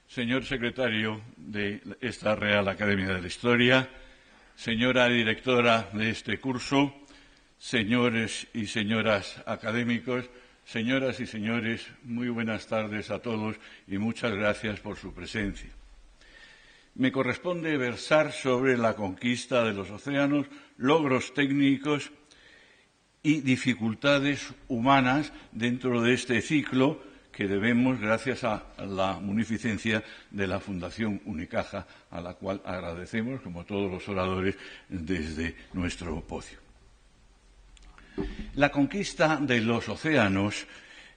señor secretario de esta Real Academia de la Historia, señora directora de este curso, señores y señoras académicos, señoras y señores, muy buenas tardes a todos y muchas gracias por su presencia. Me corresponde versar sobre la conquista de los océanos, logros técnicos y dificultades humanas dentro de este ciclo que debemos gracias a la munificencia de la Fundación Unicaja, a la cual agradecemos, como todos los oradores, desde nuestro podio. La conquista de los océanos,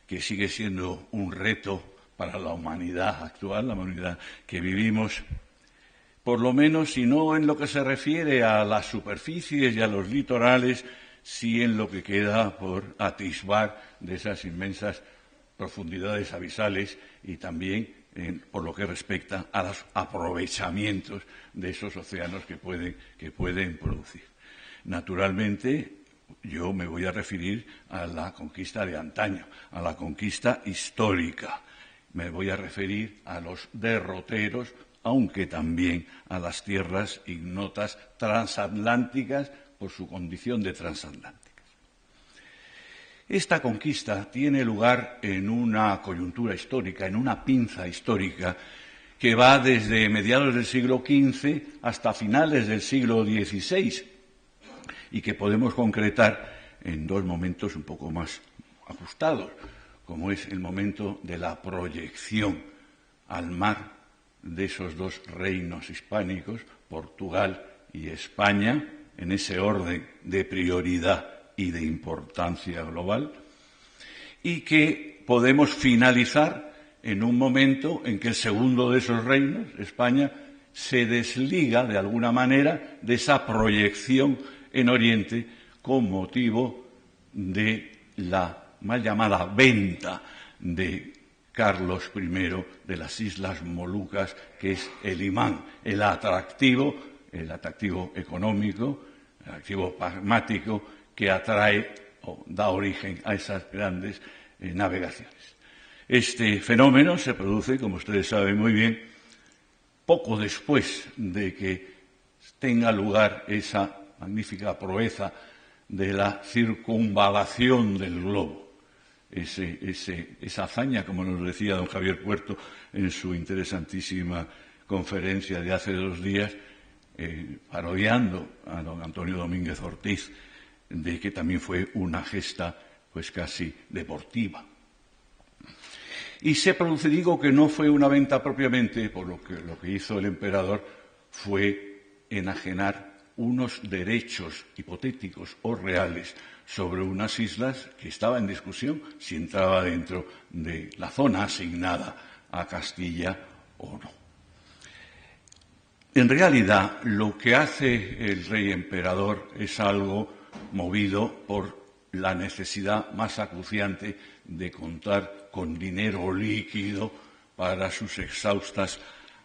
que sigue siendo un reto para la humanidad actual, la humanidad que vivimos, por lo menos, si no en lo que se refiere a las superficies y a los litorales, sí en lo que queda por atisbar de esas inmensas profundidades abisales y también por lo que respecta a los aprovechamientos de esos océanos que pueden producir. Naturalmente, yo me voy a referir a la conquista de antaño, a la conquista histórica. Me voy a referir a los derroteros, aunque también a las tierras ignotas transatlánticas por su condición de transatlánticas. Esta conquista tiene lugar en una coyuntura histórica, en una pinza histórica que va desde mediados del siglo XV hasta finales del siglo XVI y que podemos concretar en dos momentos un poco más ajustados, como es el momento de la proyección al mar de esos dos reinos hispánicos, Portugal y España, en ese orden de prioridad y de importancia global, y que podemos finalizar en un momento en que el segundo de esos reinos, España, se desliga de alguna manera de esa proyección en Oriente con motivo de la mal llamada venta de Carlos I de las Islas Molucas, que es el imán, el atractivo económico, el atractivo pragmático que atrae o da origen a esas grandes navegaciones. Este fenómeno se produce, como ustedes saben muy bien, poco después de que tenga lugar esa magnífica proeza de la circunvalación del globo. Esa hazaña, como nos decía don Javier Puerto en su interesantísima conferencia de hace 2 días, parodiando a don Antonio Domínguez Ortiz, de que también fue una gesta pues casi deportiva. Y se produce, digo que no fue una venta propiamente, por lo que hizo el emperador fue enajenar unos derechos hipotéticos o reales sobre unas islas que estaba en discusión si entraba dentro de la zona asignada a Castilla o no. En realidad, lo que hace el rey emperador es algo movido por la necesidad más acuciante de contar con dinero líquido para sus exhaustas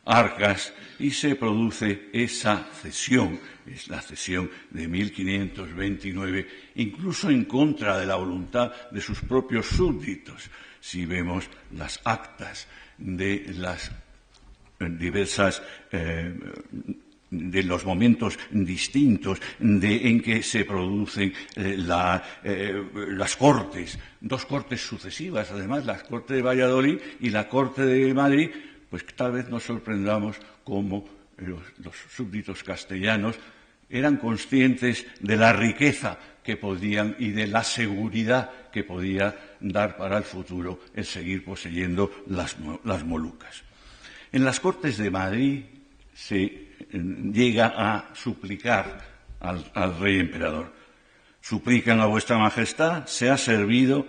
arcas, y se produce esa cesión, es la cesión de 1529, incluso en contra de la voluntad de sus propios súbditos. Si vemos las actas de las diversas de los momentos distintos en que se producen las cortes, 2 cortes sucesivas, además, la corte de Valladolid y la corte de Madrid, pues tal vez nos sorprendamos cómo los súbditos castellanos eran conscientes de la riqueza que podían y de la seguridad que podía dar para el futuro el seguir poseyendo las Molucas. En las Cortes de Madrid se llega a suplicar al rey emperador. Suplican a vuestra majestad, sea servido,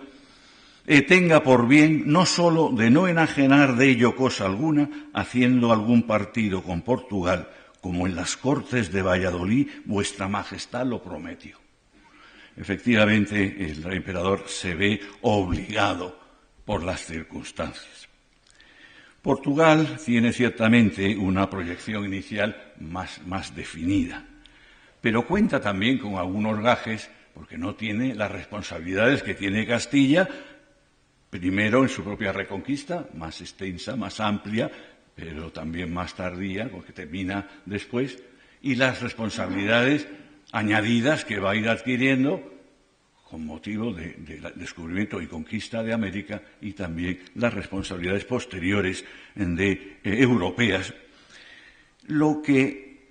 tenga por bien no sólo de no enajenar de ello cosa alguna, haciendo algún partido con Portugal, como en las Cortes de Valladolid vuestra majestad lo prometió. Efectivamente, el rey emperador se ve obligado por las circunstancias. Portugal tiene ciertamente una proyección inicial más definida, pero cuenta también con algunos gajes porque no tiene las responsabilidades que tiene Castilla, primero en su propia reconquista, más extensa, más amplia, pero también más tardía, porque termina después, y las responsabilidades añadidas que va a ir adquiriendo con motivo del descubrimiento y conquista de América, y también las responsabilidades posteriores europeas, lo que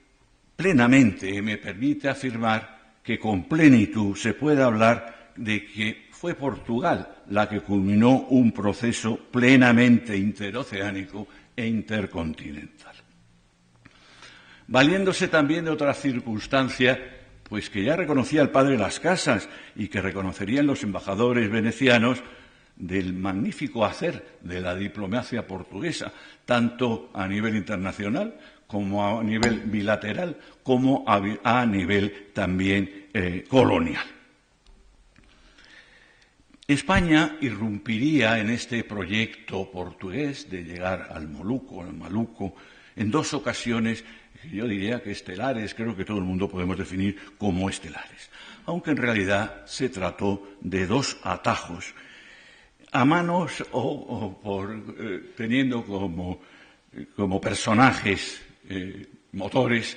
plenamente me permite afirmar que con plenitud se puede hablar de que fue Portugal la que culminó un proceso plenamente interoceánico e intercontinental. Valiéndose también de otra circunstancia, pues que ya reconocía el padre Las Casas y que reconocerían los embajadores venecianos, del magnífico hacer de la diplomacia portuguesa, tanto a nivel internacional como a nivel bilateral, como a nivel también colonial. España irrumpiría en este proyecto portugués de llegar al Maluco, en dos ocasiones, yo diría que estelares, creo que todo el mundo podemos definir como estelares, aunque en realidad se trató de dos atajos, a manos teniendo como personajes motores,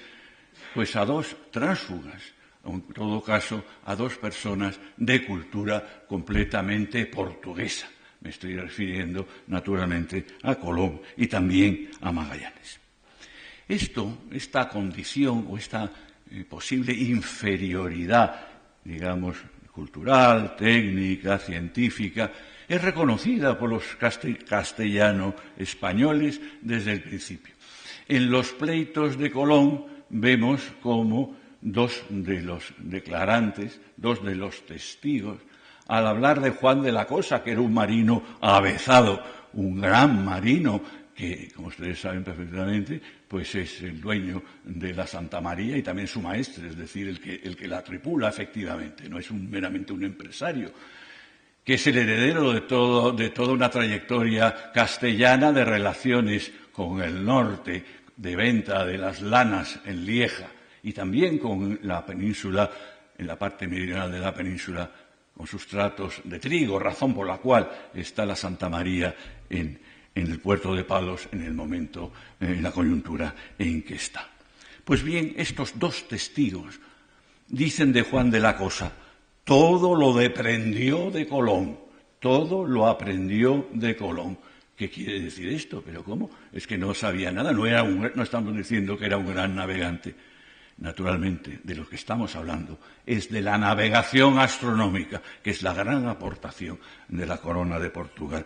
pues a dos tránsfugas, en todo caso a dos personas de cultura completamente portuguesa. Me estoy refiriendo naturalmente a Colón y también a Magallanes. Esta condición o esta posible inferioridad, digamos, cultural, técnica, científica, es reconocida por los castellano-españoles desde el principio. En los pleitos de Colón vemos cómo dos de los declarantes, dos de los testigos, al hablar de Juan de la Cosa, que era un marino avezado, un gran marino, que, como ustedes saben perfectamente, pues es el dueño de la Santa María y también su maestre, es decir, el que la tripula efectivamente, no es meramente un empresario, que es el heredero de toda una trayectoria castellana de relaciones con el norte, de venta de las lanas en Lieja y también con la península, en la parte meridional de la península, con sus tratos de trigo, razón por la cual está la Santa María en el puerto de Palos en el momento, en la coyuntura en que está. Pues bien, estos dos testigos dicen de Juan de la Cosa: todo lo deprendió de Colón, todo lo aprendió de Colón. ¿Qué quiere decir esto? ¿Pero cómo? Es que no sabía nada, no estamos diciendo que era un gran navegante. Naturalmente, de lo que estamos hablando es de la navegación astronómica, que es la gran aportación de la corona de Portugal.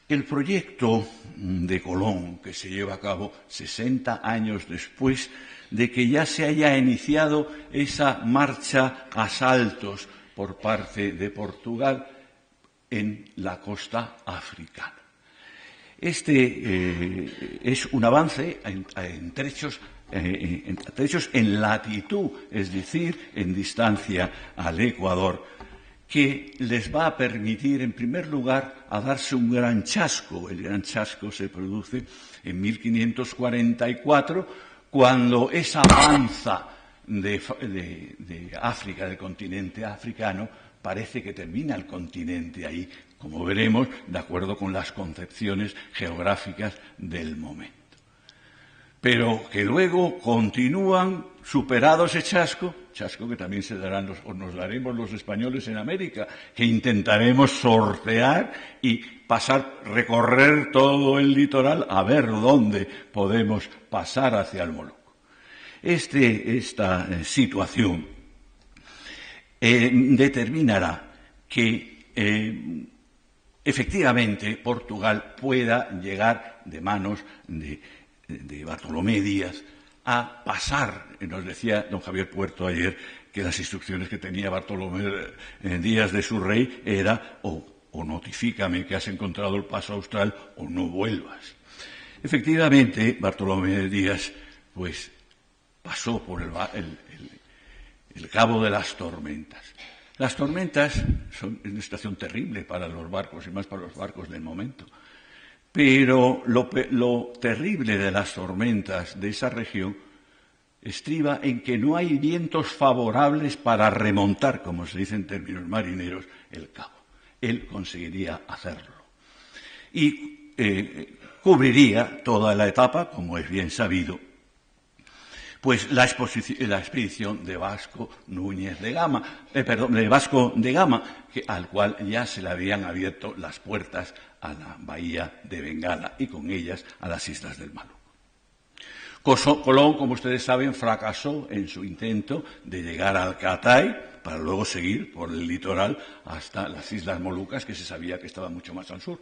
El proyecto de Colón, que se lleva a cabo 60 años después de que ya se haya iniciado esa marcha a saltos por parte de Portugal en la costa africana. Es un avance en trechos en latitud, es decir, en distancia al Ecuador, que les va a permitir, en primer lugar, a darse un gran chasco. El gran chasco se produce en 1544, cuando esa avanza de África, del continente africano, parece que termina el continente ahí, como veremos, de acuerdo con las concepciones geográficas del momento. Pero que luego continúan, superado ese chasco que también nos daremos los españoles en América, que intentaremos sortear y recorrer todo el litoral a ver dónde podemos pasar hacia el Moluco. Esta situación determinará que efectivamente Portugal pueda llegar de manos de Bartolomé Díaz a pasar. Nos decía don Javier Puerto ayer que las instrucciones que tenía Bartolomé Díaz de su rey era o notifícame que has encontrado el paso austral o no vuelvas. Efectivamente, Bartolomé Díaz pues pasó por el Cabo de las Tormentas. Las tormentas son una situación terrible para los barcos y más para los barcos del momento. Pero lo terrible de las tormentas de esa región estriba en que no hay vientos favorables para remontar, como se dice en términos marineros, el cabo. Él conseguiría hacerlo. Y cubriría toda la etapa, como es bien sabido, pues la expedición de Vasco Núñez de Gama, de Vasco de Gama, al cual ya se le habían abierto las puertas a la bahía de Bengala y con ellas a las islas del Maluco. Colón, como ustedes saben, fracasó en su intento de llegar al Catay para luego seguir por el litoral hasta las Islas Molucas, que se sabía que estaban mucho más al sur.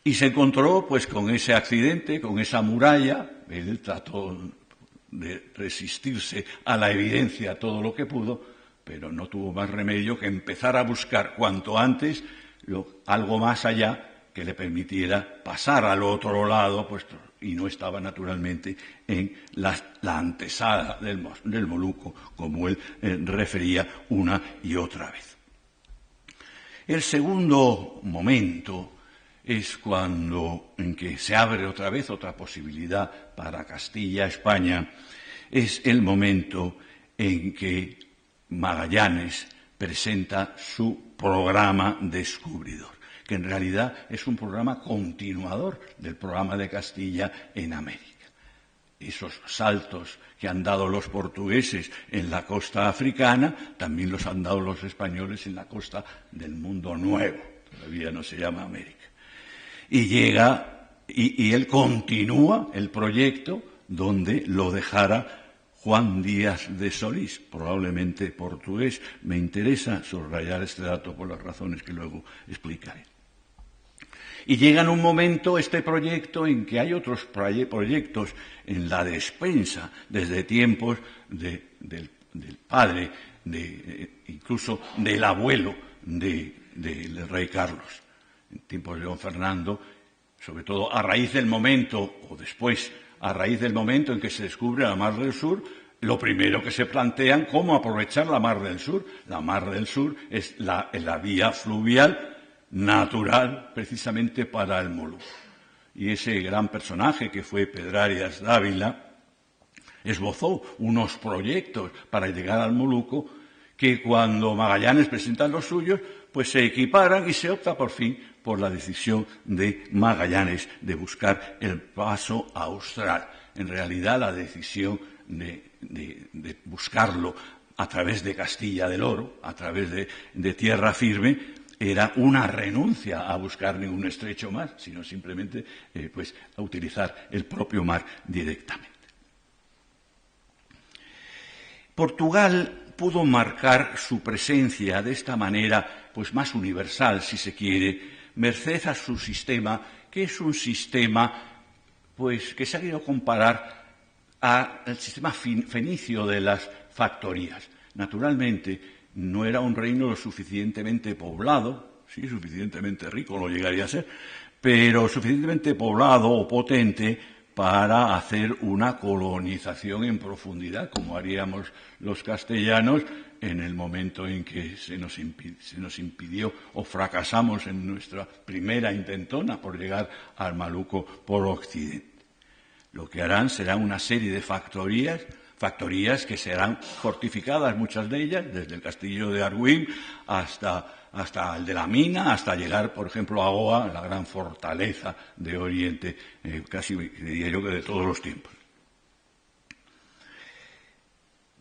Y se encontró pues con ese accidente, con esa muralla. Él trató de resistirse a la evidencia todo lo que pudo, pero no tuvo más remedio que empezar a buscar cuanto antes algo más allá que le permitiera pasar al otro lado, pues, y no estaba naturalmente en la antesala del Moluco, como él refería una y otra vez. El segundo momento es cuando en que se abre otra vez otra posibilidad para Castilla-España, es el momento en que Magallanes presenta su programa descubridor, que en realidad es un programa continuador del programa de Castilla en América. Esos saltos que han dado los portugueses en la costa africana, también los han dado los españoles en la costa del mundo nuevo, todavía no se llama América. Y llega, y él continúa el proyecto donde lo dejara Juan Díaz de Solís, probablemente portugués. Me interesa subrayar este dato por las razones que luego explicaré. Y llega en un momento este proyecto en que hay otros proyectos en la despensa, desde tiempos del padre, incluso del abuelo del rey Carlos, en tiempos de León Fernando, sobre todo a raíz del momento, o después, a raíz del momento en que se descubre la Mar del Sur, lo primero que se plantean, cómo aprovechar la Mar del Sur. La Mar del Sur es la vía fluvial natural precisamente para el Moluco. Y ese gran personaje que fue Pedrarias Dávila esbozó unos proyectos para llegar al Moluco que cuando Magallanes presenta los suyos, pues se equiparan y se opta por fin por la decisión de Magallanes de buscar el paso austral. En realidad la decisión de buscarlo a través de Castilla del Oro, a través de tierra firme, era una renuncia a buscar ningún estrecho más, sino simplemente pues a utilizar el propio mar directamente. Portugal pudo marcar su presencia de esta manera pues más universal, si se quiere, merced a su sistema, que es un sistema pues que se ha querido comparar al sistema fenicio de las factorías. Naturalmente, no era un reino lo suficientemente poblado, sí, suficientemente rico lo llegaría a ser, pero suficientemente poblado o potente para hacer una colonización en profundidad, como haríamos los castellanos en el momento en que se nos impidió o fracasamos en nuestra primera intentona por llegar al Maluco por occidente. Lo que harán será una serie de factorías que serán fortificadas, muchas de ellas, desde el castillo de Argüín hasta el de la Mina, hasta llegar, por ejemplo, a Goa, la gran fortaleza de Oriente, casi diría yo que de todos los tiempos.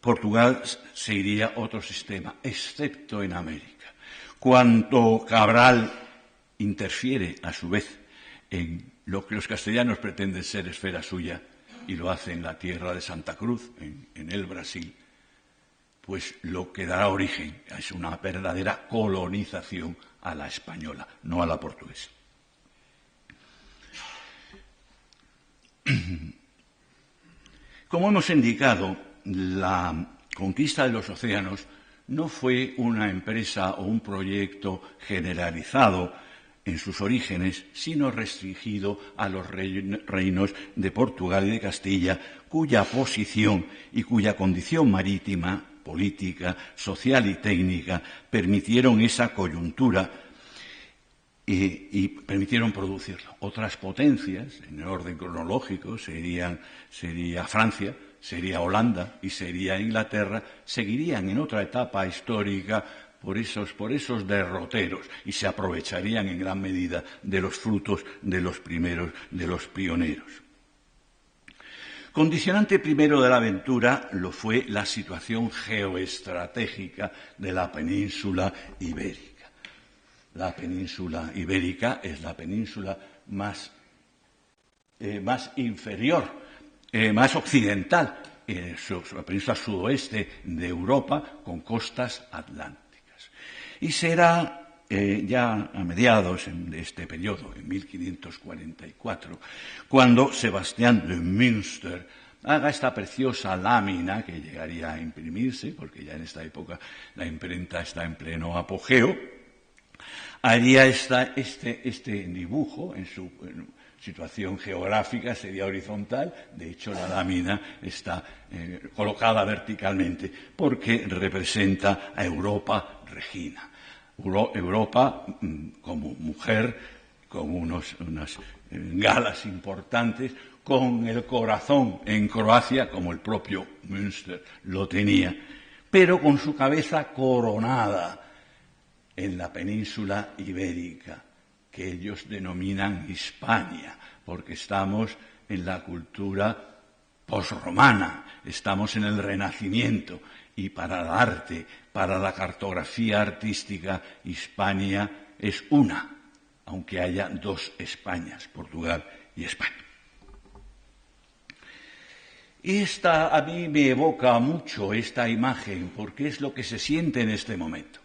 Portugal seguiría otro sistema, excepto en América. Cuando Cabral interfiere, a su vez, en lo que los castellanos pretenden ser esfera suya, y lo hace en la tierra de Santa Cruz, en el Brasil, pues lo que dará origen es una verdadera colonización a la española, no a la portuguesa. Como hemos indicado, la conquista de los océanos no fue una empresa o un proyecto generalizado en sus orígenes, sino restringido a los reinos de Portugal y de Castilla, cuya posición y cuya condición marítima, política, social y técnica permitieron esa coyuntura y permitieron producirlo. Otras potencias, en orden cronológico, sería Francia, sería Holanda y sería Inglaterra, seguirían en otra etapa histórica por esos derroteros, y se aprovecharían en gran medida de los frutos de los primeros, de los pioneros. Condicionante primero de la aventura lo fue la situación geoestratégica de la península ibérica. La península ibérica es la península más inferior, más occidental, la península sudoeste de Europa, con costas atlánticas. Y será ya a mediados de este periodo, en 1544, cuando Sebastián de Münster haga esta preciosa lámina que llegaría a imprimirse, porque ya en esta época la imprenta está en pleno apogeo, haría este dibujo en su situación geográfica, sería horizontal. De hecho, la lámina está colocada verticalmente porque representa a Europa Regina. Europa como mujer, con unas galas importantes, con el corazón en Croacia, como el propio Münster lo tenía, pero con su cabeza coronada en la península ibérica, que ellos denominan Hispania, porque estamos en la cultura posromana, estamos en el Renacimiento, y para el arte, para la cartografía artística, Hispania es una, aunque haya dos Españas, Portugal y España. A mí me evoca mucho esta imagen, porque es lo que se siente en este momento.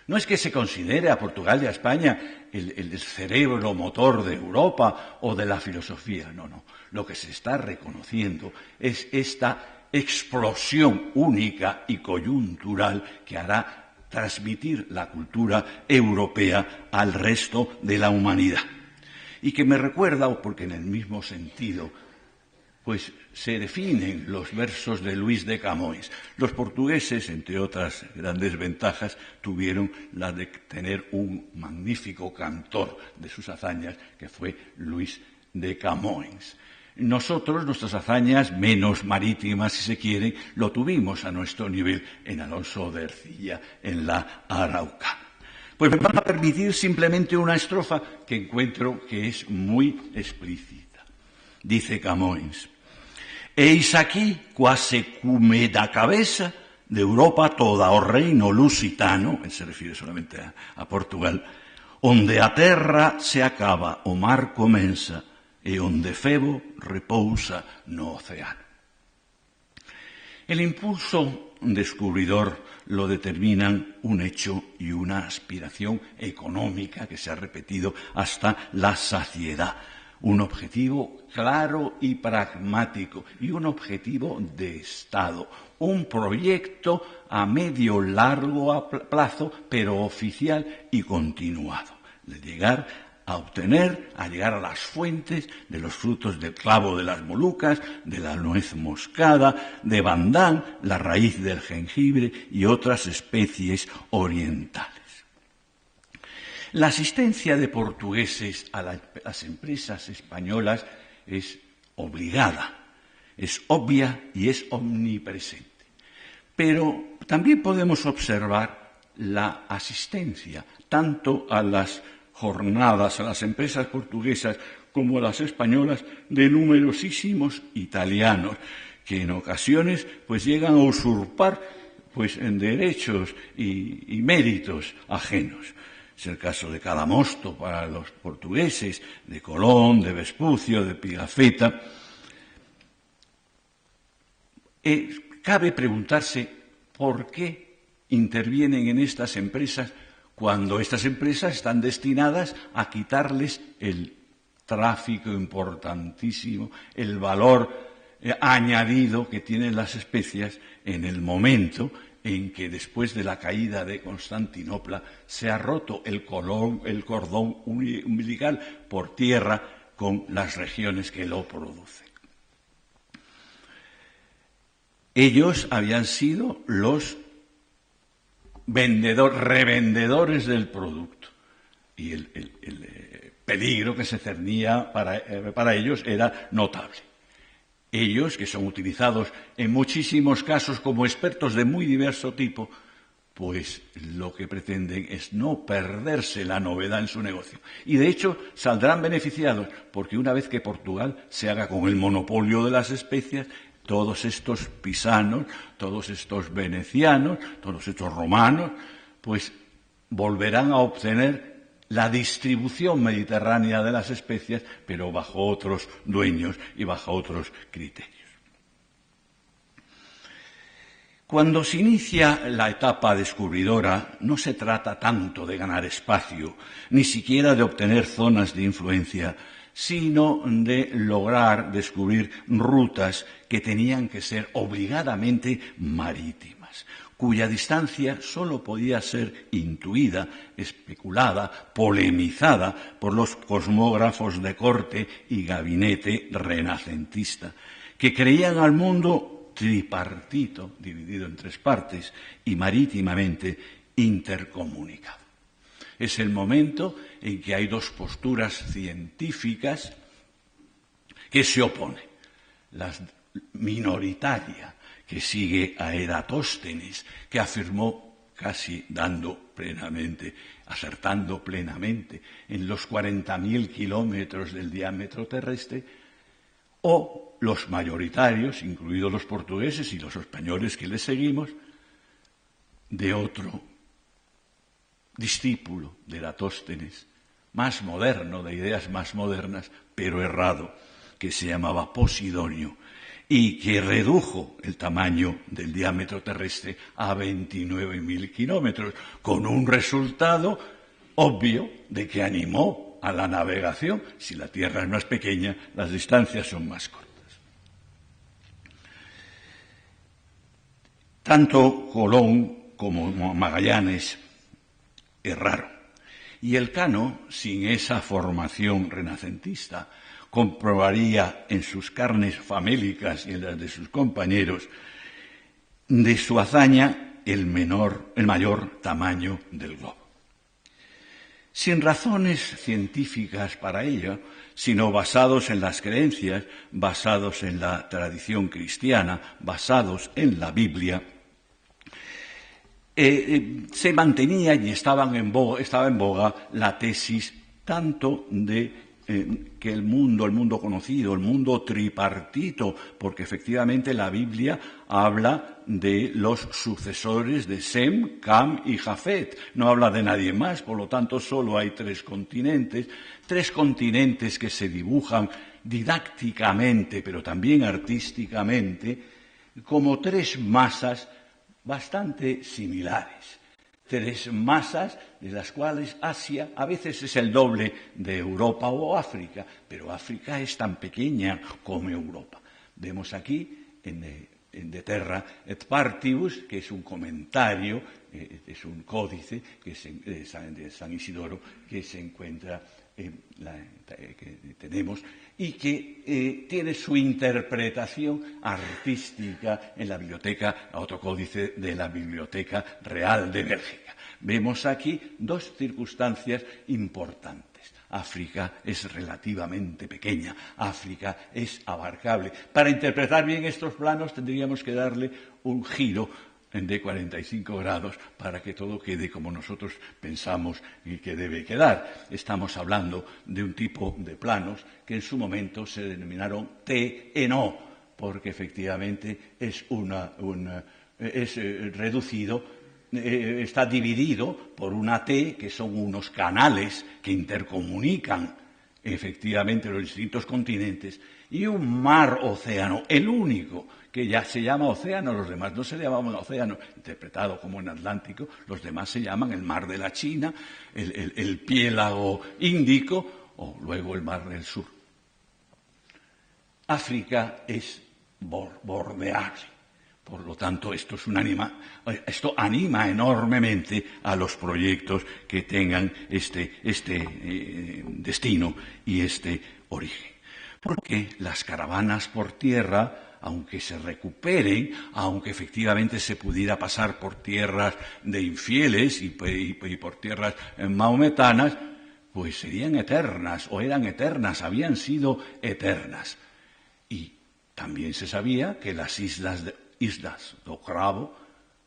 No es que se considere a Portugal y a España el cerebro motor de Europa o de la filosofía, no. Lo que se está reconociendo es esta explosión única y coyuntural que hará transmitir la cultura europea al resto de la humanidad. Y que me recuerda, porque en el mismo sentido, pues se definen los versos de Luis de Camões. Los portugueses, entre otras grandes ventajas, tuvieron la de tener un magnífico cantor de sus hazañas, que fue Luis de Camões. Nosotros, nuestras hazañas, menos marítimas si se quiere, lo tuvimos a nuestro nivel en Alonso de Ercilla, en la Arauca. Pues me van a permitir simplemente una estrofa que encuentro que es muy explícita. Dice Camões: «Eis aquí, quase cume da cabeza de Europa toda o reino lusitano», él se refiere solamente a Portugal, «onde a terra se acaba, o mar comenza, e onde Febo repousa no océano». El impulso descubridor lo determinan un hecho y una aspiración económica que se ha repetido hasta la saciedad. Un objetivo claro y pragmático y un objetivo de Estado. Un proyecto a medio largo plazo, pero oficial y continuado. De llegar a llegar a las fuentes de los frutos del clavo de las Molucas, de la nuez moscada, de bandán, la raíz del jengibre y otras especies orientales. La asistencia de portugueses a las empresas españolas es obligada, es obvia y es omnipresente. Pero también podemos observar la asistencia tanto a las jornadas, a las empresas portuguesas como a las españolas, de numerosísimos italianos que en ocasiones pues llegan a usurpar pues en derechos y méritos ajenos. Es el caso de Cadamosto para los portugueses, de Colón, de Vespucio, de Pigafetta. Cabe preguntarse por qué intervienen en estas empresas cuando estas empresas están destinadas a quitarles el tráfico importantísimo, el valor añadido que tienen las especias en el momento en que después de la caída de Constantinopla se ha roto el cordón umbilical por tierra con las regiones que lo producen. Ellos habían sido los revendedores del producto y el peligro que se cernía para ellos era notable. Ellos, que son utilizados en muchísimos casos como expertos de muy diverso tipo, pues lo que pretenden es no perderse la novedad en su negocio. Y de hecho saldrán beneficiados, porque una vez que Portugal se haga con el monopolio de las especias, todos estos pisanos, todos estos venecianos, todos estos romanos, pues volverán a obtener la distribución mediterránea de las especias, pero bajo otros dueños y bajo otros criterios. Cuando se inicia la etapa descubridora, no se trata tanto de ganar espacio, ni siquiera de obtener zonas de influencia, sino de lograr descubrir rutas que tenían que ser obligadamente marítimas, cuya distancia sólo podía ser intuida, especulada, polemizada por los cosmógrafos de corte y gabinete renacentista, que creían al mundo tripartito, dividido en tres partes, y marítimamente intercomunicado. Es el momento en que hay dos posturas científicas que se oponen. La minoritaria, que sigue a Eratóstenes, que afirmó casi acertando plenamente en los 40.000 kilómetros del diámetro terrestre, o los mayoritarios, incluidos los portugueses y los españoles que les seguimos, de otro discípulo de Eratóstenes, más moderno, de ideas más modernas, pero errado, que se llamaba Posidonio, y que redujo el tamaño del diámetro terrestre a 29.000 kilómetros, con un resultado obvio de que animó a la navegación. Si la Tierra es más pequeña, las distancias son más cortas. Tanto Colón como Magallanes erraron. Y Elcano, sin esa formación renacentista, comprobaría en sus carnes famélicas y en las de sus compañeros de su hazaña el mayor tamaño del globo. Sin razones científicas para ello, sino basados en las creencias, basados en la tradición cristiana, basados en la Biblia, se mantenía y estaba en boga la tesis tanto de que el mundo conocido, el mundo tripartito, porque efectivamente la Biblia habla de los sucesores de Sem, Cam y Jafet, no habla de nadie más, por lo tanto solo hay tres continentes que se dibujan didácticamente, pero también artísticamente, como tres masas bastante similares. Tres masas de las cuales Asia a veces es el doble de Europa o África, pero África es tan pequeña como Europa. Vemos aquí en De Terra et Partibus, que es un comentario, es un códice de San Isidoro que se encuentra que tenemos y que tiene su interpretación artística en la biblioteca, otro códice de la Biblioteca Real de Bélgica. Vemos aquí dos circunstancias importantes. África es relativamente pequeña, África es abarcable. Para interpretar bien estos planos tendríamos que darle un giro de 45 grados para que todo quede como nosotros pensamos y que debe quedar. Estamos hablando de un tipo de planos que en su momento se denominaron TNO, porque efectivamente está dividido por una T, que son unos canales que intercomunican efectivamente los distintos continentes, y un mar-océano, el único que ya se llama océano, los demás no se llamaban océano, interpretado como en Atlántico, los demás se llaman el mar de la China, el piélago Índico o luego el mar del sur. África es bordeable, por lo tanto esto anima enormemente a los proyectos que tengan este destino y este origen. Porque las caravanas por tierra, aunque se recuperen, aunque efectivamente se pudiera pasar por tierras de infieles y por tierras mahometanas, pues serían eternas, o eran eternas, habían sido eternas. Y también se sabía que las islas do Cravo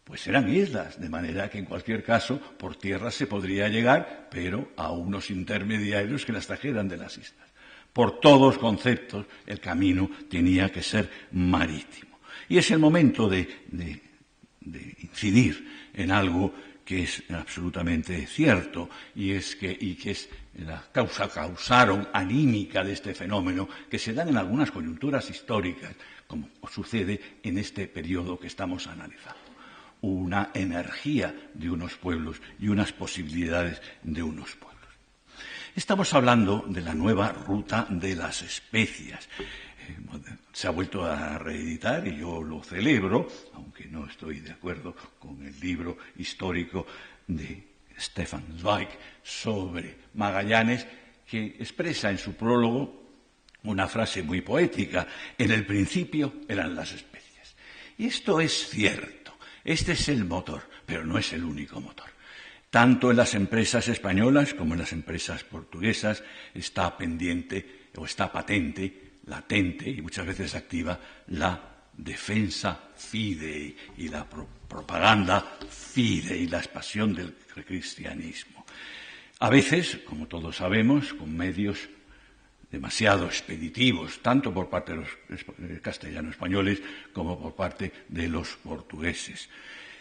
pues eran islas, de manera que en cualquier caso por tierra se podría llegar, pero a unos intermediarios que las trajeran de las islas. Por todos conceptos, el camino tenía que ser marítimo. Y es el momento de incidir en algo que es absolutamente cierto, y que es la causaron anímica de este fenómeno, que se dan en algunas coyunturas históricas, como sucede en este periodo que estamos analizando. Una energía de unos pueblos y unas posibilidades de unos pueblos. Estamos hablando de la nueva ruta de las especias. Se ha vuelto a reeditar y yo lo celebro, aunque no estoy de acuerdo con el libro histórico de Stefan Zweig sobre Magallanes, que expresa en su prólogo una frase muy poética: en el principio eran las especias. Y esto es cierto, este es el motor, pero no es el único motor. Tanto en las empresas españolas como en las empresas portuguesas está pendiente o está patente, latente y muchas veces activa la defensa fidei y la propaganda fidei y la expansión del cristianismo. A veces, como todos sabemos, con medios demasiado expeditivos, tanto por parte de los castellano-españoles como por parte de los portugueses.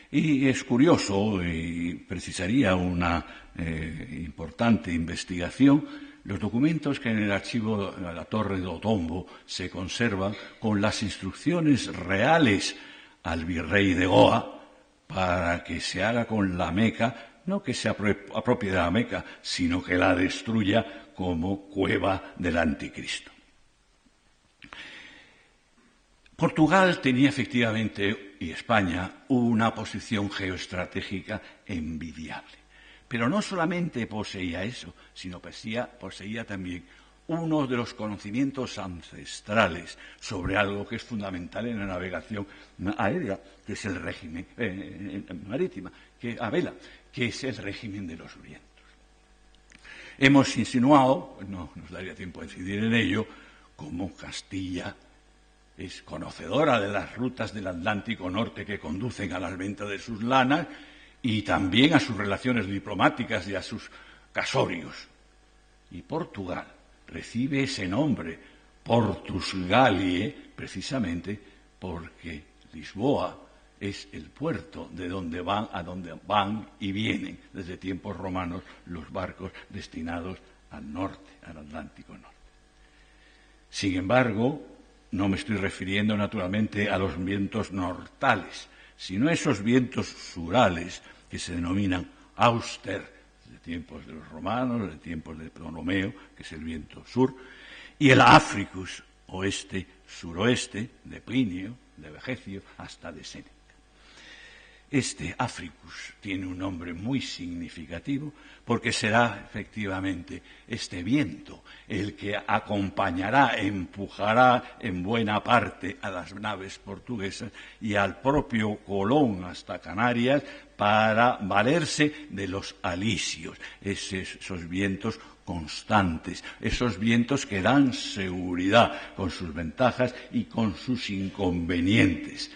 Y es curioso, y precisaría una importante investigación, los documentos que en el archivo de la Torre de Otombo se conservan con las instrucciones reales al virrey de Goa para que se haga con la Meca, no que se apropie de la Meca, sino que la destruya como cueva del anticristo. Portugal tenía efectivamente, y España, una posición geoestratégica envidiable. Pero no solamente poseía eso, sino poseía también uno de los conocimientos ancestrales sobre algo que es fundamental en la navegación aérea, que es el régimen marítima, a vela, que es el régimen de los vientos. Hemos insinuado, no nos daría tiempo a incidir en ello, como Castilla es conocedora de las rutas del Atlántico Norte que conducen a las ventas de sus lanas y también a sus relaciones diplomáticas y a sus casorios. Y Portugal recibe ese nombre, Portus Galliae, precisamente porque Lisboa es el puerto de donde a donde van y vienen desde tiempos romanos los barcos destinados al norte, al Atlántico Norte. Sin embargo, no me estoy refiriendo naturalmente a los vientos nortales, sino a esos vientos surales que se denominan auster, de tiempos de los romanos, de tiempos de Ptolomeo, que es el viento sur, y el africus, oeste-suroeste, de Plinio, de Vegecio, hasta de Séneca. Este africus tiene un nombre muy significativo porque será efectivamente este viento el que acompañará, empujará en buena parte a las naves portuguesas y al propio Colón hasta Canarias para valerse de los alisios, esos vientos constantes, esos vientos que dan seguridad con sus ventajas y con sus inconvenientes.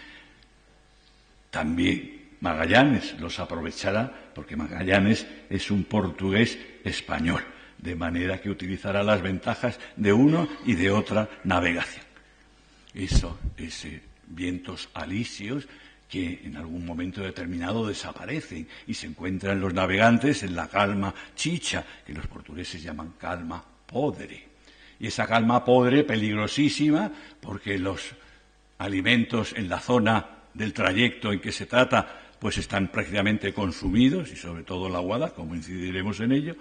También Magallanes los aprovechará porque Magallanes es un portugués español, de manera que utilizará las ventajas de uno y de otra navegación. Esos vientos alisios que en algún momento determinado desaparecen y se encuentran los navegantes en la calma chicha, que los portugueses llaman calma podre. Y esa calma podre peligrosísima porque los alimentos en la zona del trayecto en que se trata pues están prácticamente consumidos, y sobre todo la aguada, como incidiremos en ello,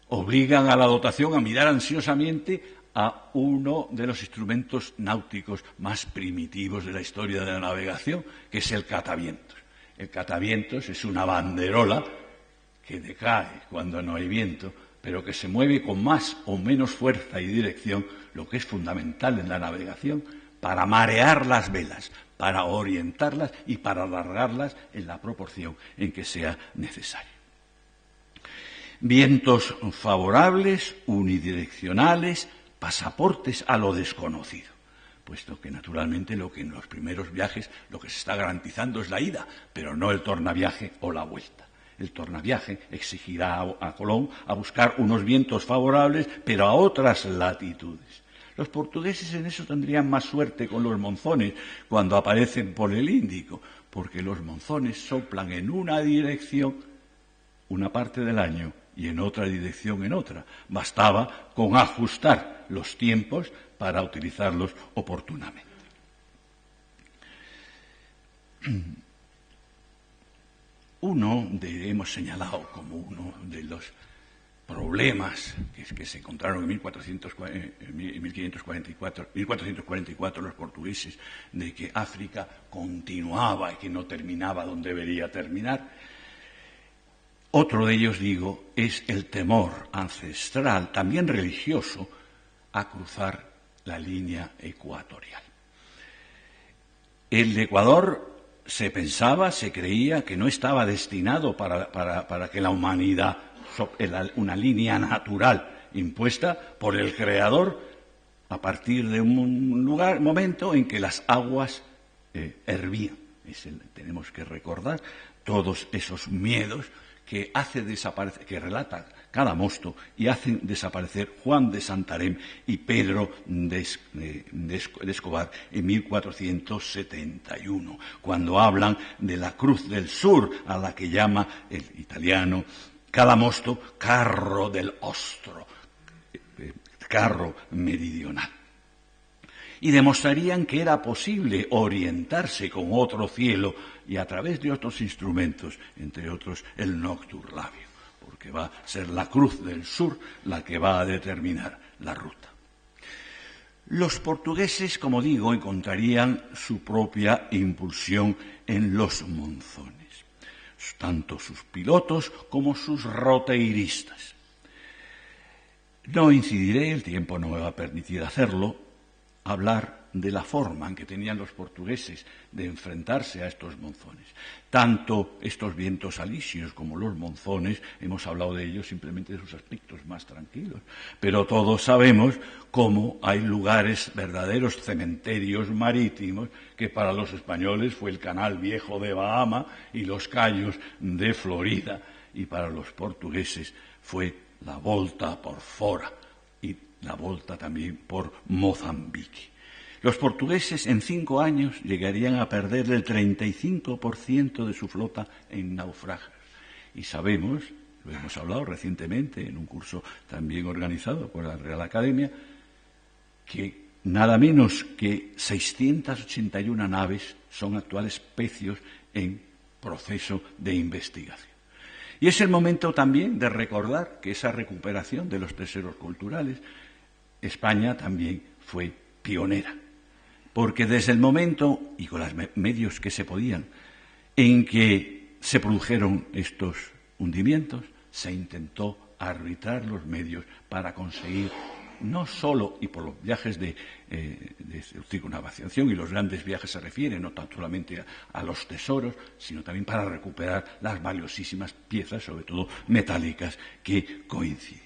obligan a la dotación a mirar ansiosamente a uno de los instrumentos náuticos más primitivos de la historia de la navegación, que es el catavientos. El catavientos es una banderola que decae cuando no hay viento, pero que se mueve con más o menos fuerza y dirección, lo que es fundamental en la navegación, para marear las velas, para orientarlas y para alargarlas en la proporción en que sea necesario. Vientos favorables, unidireccionales, pasaportes a lo desconocido. puesto que naturalmente lo que en los primeros viajes lo que se está garantizando es la ida, pero no el tornaviaje o la vuelta. El tornaviaje exigirá a Colón a buscar unos vientos favorables, pero a otras latitudes. Los portugueses en eso tendrían más suerte con los monzones cuando aparecen por el Índico, porque los monzones soplan en una dirección una parte del año y en otra dirección en otra. Bastaba con ajustar los tiempos para utilizarlos oportunamente. Hemos señalado como uno de los problemas que se encontraron en 1444 los portugueses, de que África continuaba y que no terminaba donde debería terminar. Otro de ellos, digo, es el temor ancestral, también religioso, a cruzar la línea ecuatorial. El Ecuador se creía que no estaba destinado para que la humanidad, una línea natural impuesta por el Creador a partir de un momento en que las aguas hervían. Tenemos que recordar todos esos miedos que relata cada mosto y hacen desaparecer Juan de Santarém y Pedro de Escobar en 1471, cuando hablan de la Cruz del Sur, a la que llama el italiano cada mosto carro del ostro, carro meridional. Y demostrarían que era posible orientarse con otro cielo y a través de otros instrumentos, entre otros el nocturlabio, porque va a ser la Cruz del Sur la que va a determinar la ruta. Los portugueses, como digo, encontrarían su propia impulsión en los monzones, tanto sus pilotos como sus roteiristas. No incidiré, el tiempo no me va a permitir hacerlo, hablar de la forma en que tenían los portugueses de enfrentarse a estos monzones. Tanto estos vientos alisios como los monzones, hemos hablado de ellos simplemente de sus aspectos más tranquilos, pero todos sabemos cómo hay lugares, verdaderos cementerios marítimos, que para los españoles fue el Canal Viejo de Bahama y los Cayos de Florida, y para los portugueses fue la Volta por Fora y la Volta también por Mozambique. Los portugueses en 5 años llegarían a perder el 35% de su flota en naufragios. Y sabemos, lo hemos hablado recientemente en un curso también organizado por la Real Academia, que nada menos que 681 naves son actuales pecios en proceso de investigación. Y es el momento también de recordar que esa recuperación de los tesoros culturales, España también fue pionera, porque desde el momento, y con los medios que se podían, en que se produjeron estos hundimientos, se intentó arbitrar los medios para conseguir, no solo, y por los viajes de circunnavegación, y los grandes viajes se refieren, no tan solamente a los tesoros, sino también para recuperar las valiosísimas piezas, sobre todo metálicas, que coincidían.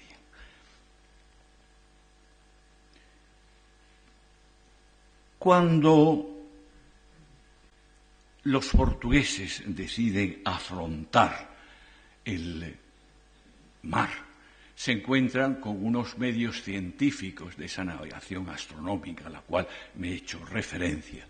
Cuando los portugueses deciden afrontar el mar, se encuentran con unos medios científicos de esa navegación astronómica a la cual me he hecho referencia,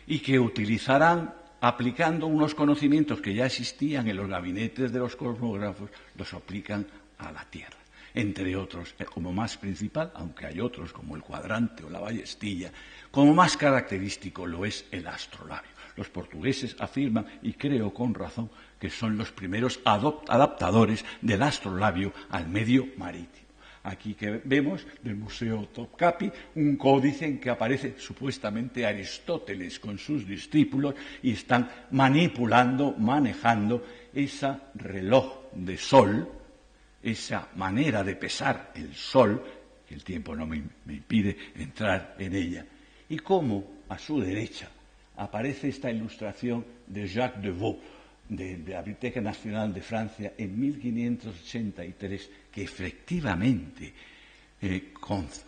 y que utilizarán, aplicando unos conocimientos que ya existían en los gabinetes de los cosmógrafos, los aplican a la Tierra. Entre otros, como más principal, aunque hay otros como el cuadrante o la ballestilla, como más característico lo es el astrolabio. Los portugueses afirman, y creo con razón, que son los primeros adaptadores del astrolabio al medio marítimo. Aquí que vemos del Museo Topkapi un códice en que aparece supuestamente Aristóteles con sus discípulos y están manejando ese reloj de sol, esa manera de pesar el sol, que el tiempo no me impide entrar en ella, y cómo a su derecha aparece esta ilustración de Jacques Devaux, de la Biblioteca Nacional de Francia, en 1583, que efectivamente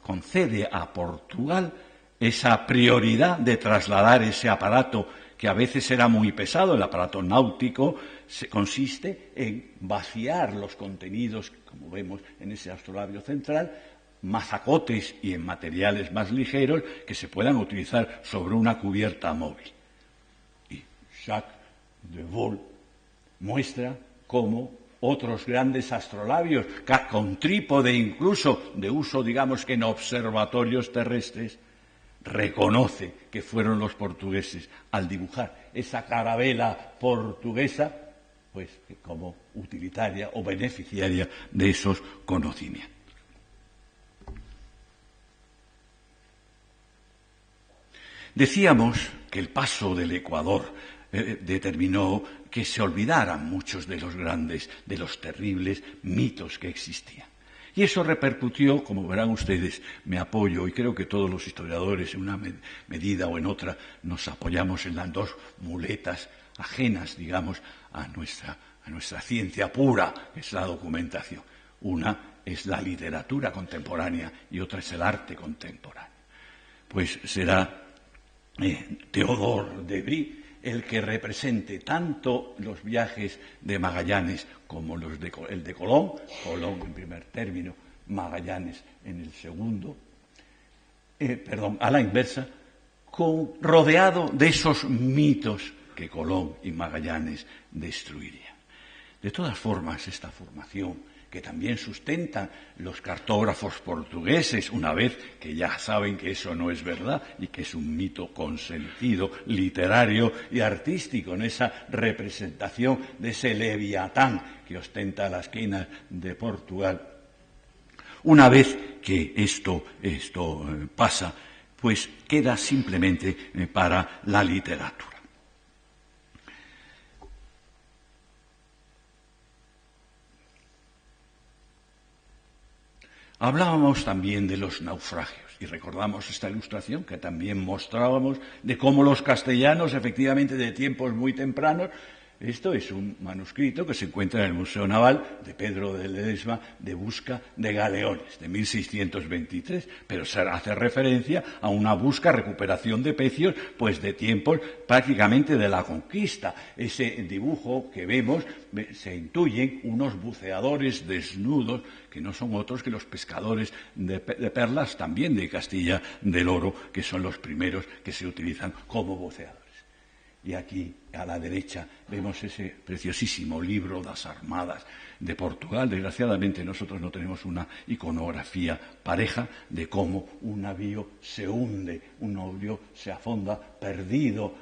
concede a Portugal esa prioridad de trasladar ese aparato que a veces era muy pesado, el aparato náutico, consiste en vaciar los contenidos, como vemos en ese astrolabio central, mazacotes y en materiales más ligeros que se puedan utilizar sobre una cubierta móvil. Y Jacques de Vaux muestra cómo otros grandes astrolabios, con trípode incluso de uso, digamos que en observatorios terrestres, reconoce que fueron los portugueses al dibujar esa carabela portuguesa, pues como utilitaria o beneficiaria de esos conocimientos. Decíamos que el paso del Ecuador determinó que se olvidaran muchos de los grandes, de los terribles mitos que existían. Y eso repercutió, como verán ustedes, me apoyo, y creo que todos los historiadores en una medida o en otra nos apoyamos en las dos muletas ajenas, digamos, a nuestra ciencia pura, que es la documentación. Una es la literatura contemporánea y otra es el arte contemporáneo. Pues será Teodor de Bry el que represente tanto los viajes de Magallanes como el de Colón en primer término, Magallanes en el segundo, a la inversa, rodeado de esos mitos que Colón y Magallanes destruirían. De todas formas, esta formación que también sustentan los cartógrafos portugueses, una vez que ya saben que eso no es verdad y que es un mito con sentido literario y artístico, en esa representación de ese leviatán que ostenta la esquina de Portugal. Una vez que esto pasa, pues queda simplemente para la literatura. Hablábamos también de los naufragios y recordamos esta ilustración que también mostrábamos de cómo los castellanos, efectivamente de tiempos muy tempranos, esto es un manuscrito que se encuentra en el Museo Naval de Pedro de Ledesma de busca de galeones, de 1623, pero se hace referencia a una recuperación de pecios, pues de tiempos prácticamente de la conquista. Ese dibujo que vemos, se intuyen unos buceadores desnudos, que no son otros que los pescadores de perlas, también de Castilla del Oro, que son los primeros que se utilizan como buceadores. Y aquí, a la derecha, vemos ese preciosísimo libro Das Armadas de Portugal. Desgraciadamente, nosotros no tenemos una iconografía pareja de cómo un navío se hunde, un navío se afonda perdido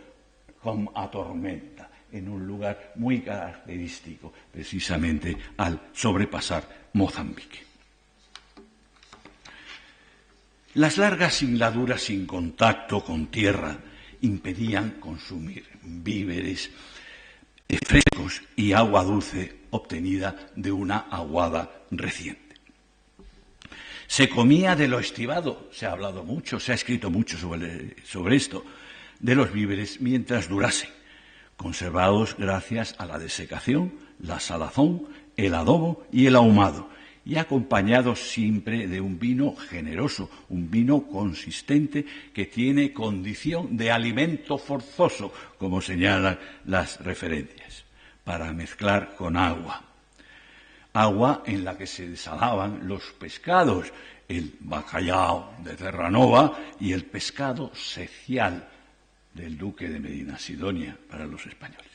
a tormenta, en un lugar muy característico, precisamente al sobrepasar Mozambique. Las largas singladuras sin contacto con tierra impedían consumir víveres frescos y agua dulce obtenida de una aguada reciente. Se comía de lo estivado, se ha hablado mucho, se ha escrito mucho sobre esto, de los víveres mientras durasen, conservados gracias a la desecación, la salazón, el adobo y el ahumado, y acompañados siempre de un vino generoso, un vino consistente que tiene condición de alimento forzoso, como señalan las referencias, para mezclar con agua. Agua en la que se desalaban los pescados, el bacallao de Terranova y el pescado secial del duque de Medina Sidonia para los españoles.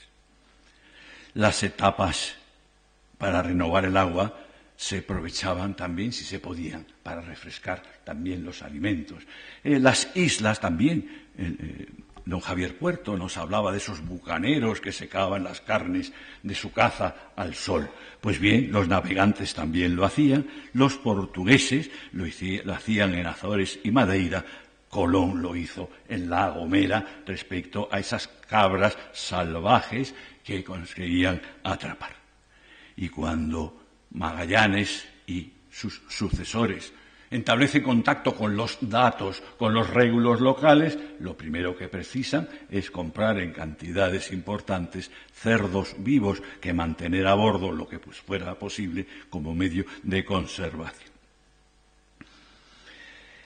Las etapas para renovar el agua se aprovechaban también, si se podían, para refrescar también los alimentos. Las islas también, don Javier Puerto nos hablaba de esos bucaneros que secaban las carnes de su caza al sol. Pues bien, los navegantes también lo hacían, los portugueses lo hacían en Azores y Madeira, Colón lo hizo en La Gomera respecto a esas cabras salvajes que conseguían atrapar. Y cuando Magallanes y sus sucesores establecen contacto con los datos, con los régulos locales, lo primero que precisan es comprar en cantidades importantes cerdos vivos que mantener a bordo lo que fuera posible como medio de conservación.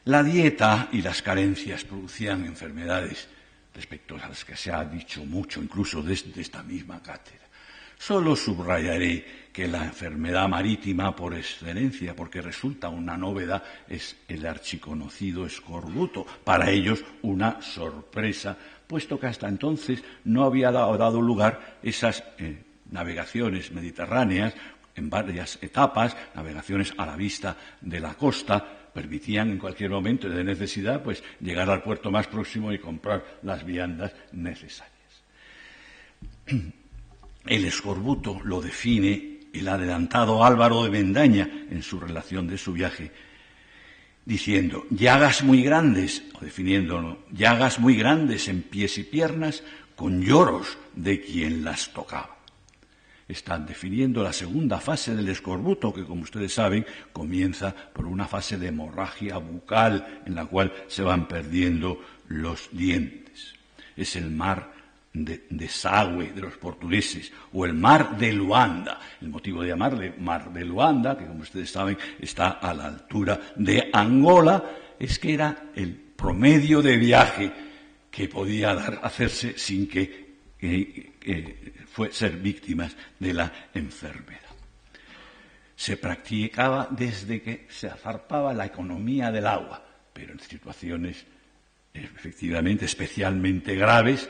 La dieta y las carencias producían enfermedades respecto a las que se ha dicho mucho, incluso desde esta misma cátedra. Solo subrayaré que la enfermedad marítima por excelencia, porque resulta una novedad, es el archiconocido escorbuto. Para ellos una sorpresa, puesto que hasta entonces no había dado lugar esas navegaciones mediterráneas en varias etapas, navegaciones a la vista de la costa, permitían en cualquier momento de necesidad pues llegar al puerto más próximo y comprar las viandas necesarias. El escorbuto lo define el adelantado Álvaro de Mendaña en su relación de su viaje, diciendo: llagas muy grandes, o definiéndolo, llagas muy grandes en pies y piernas, con lloros de quien las tocaba. Están definiendo la segunda fase del escorbuto, que, como ustedes saben, comienza por una fase de hemorragia bucal, en la cual se van perdiendo los dientes. Es el mar de Sagüe, de los portugueses, o el mar de Luanda. El motivo de llamarle mar de Luanda, que como ustedes saben está a la altura de Angola, es que era el promedio de viaje que podía hacerse sin que ser víctimas de la enfermedad. Se practicaba desde que se zarpaba la economía del agua, pero en situaciones efectivamente especialmente graves,